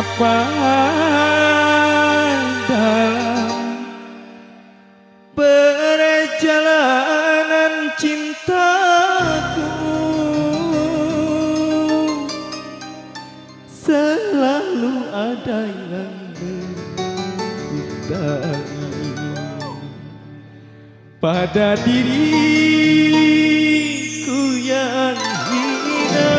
kapan dalam perjalanan cintaku selalu ada yang berhutang pada diriku yang hina.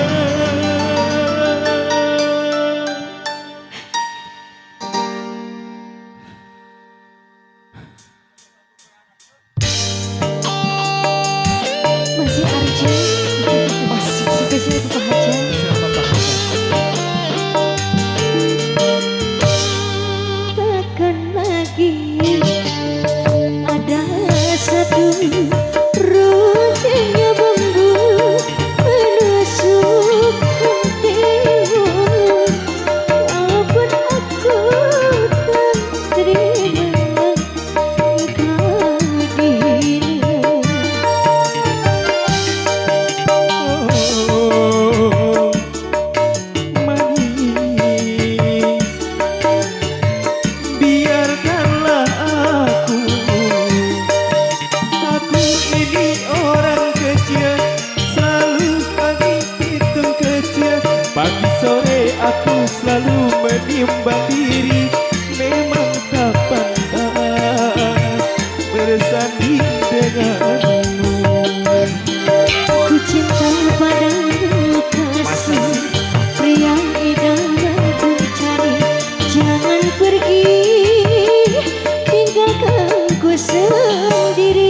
Masih Arjun, masih spesial Bapak Haja. Takkan lagi ada satu rutenya bumbu menusuk hatimu, walaupun aku tak terima kehadiran. Biarkanlah aku ini orang kecil, selalu pagi hitung kecil, pagi sore aku selalu menimbang diri. Memang tak pantas bersanding denganmu. Ku cinta padamu kasih, pria idaman ku cari. Jangan pergi, tinggalkan ku sendiri.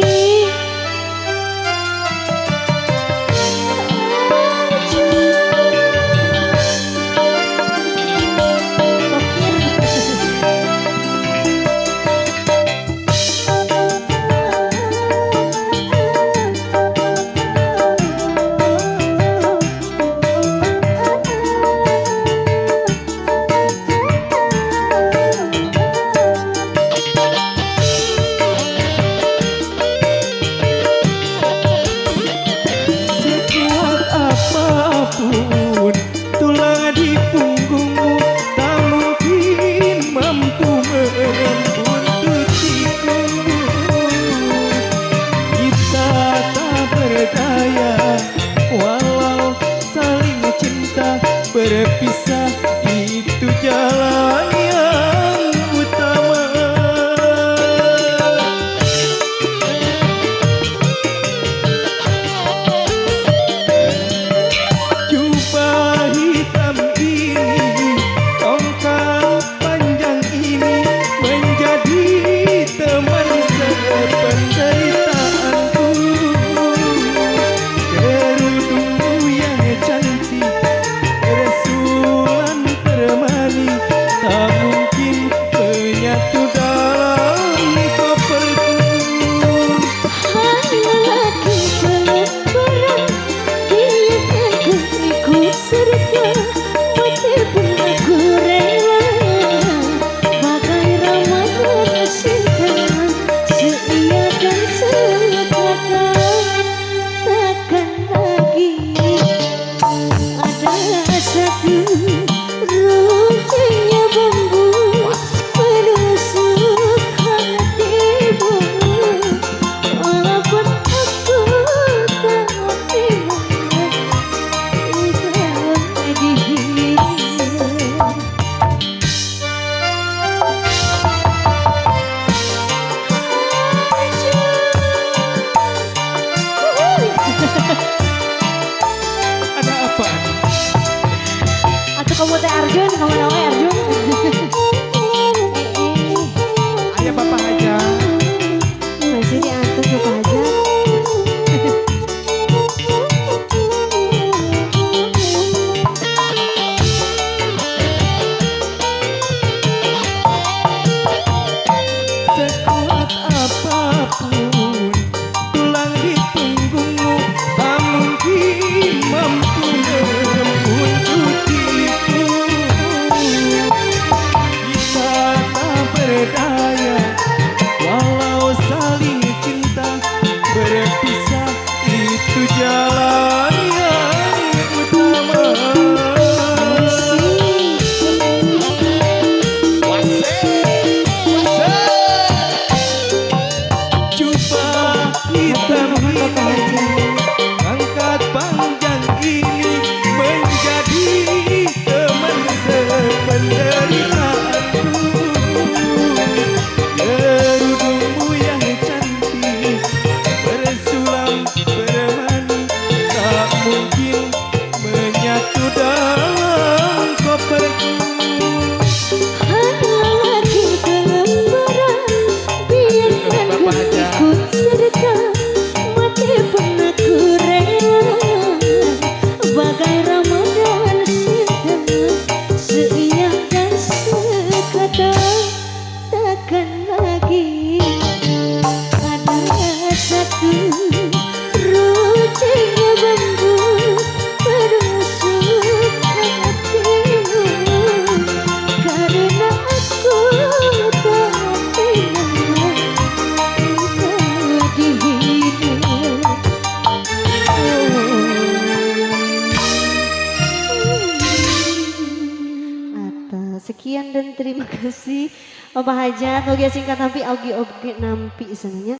Apapun tulang di punggungmu tak mungkin mampu membuntutiku. Kita tak berdaya walau saling cinta, berpisah itu jalan yang utama. Hitam ini, tongkang panjang ini menjadi teman sependeritaanku. Kerudungmu yang cantik, resulan permani, tak mungkin menyatu dalam koperku. Hanya lagi pelebaran, biarkan ku ikut serta, mati pun aku rela. Bagai ramalan cinta, setia dan sepakat. Takkan lagi ada satu rutenya bumbu menusuk hatimu, walaupun aku tak terima kehadiran. Ada apa? Atau kamu teh Arjun, kamu namanya Arjun. Ayah Bapak aja. Masih diatur Bapak Haja. Sekuat apapun tulang di punggungmu tak mungkin mampu membuntutiku. Kita tak berdaya walau saling cinta, berpisah itu jalan yang utama. mungkin menyatu dalam koperku. Lagi kelembaran biarkan Bapak aja. ikut serta mati pun aku rela bagai Ramadan cinta seia dan sekata takkan lagi ada satu runcing bambu berusuk hatimu karena aku tak tega engkau dihina. Atas sekian dan terima kasih Bapak Hajat, oke singkat nampi augi oge nampi sananya.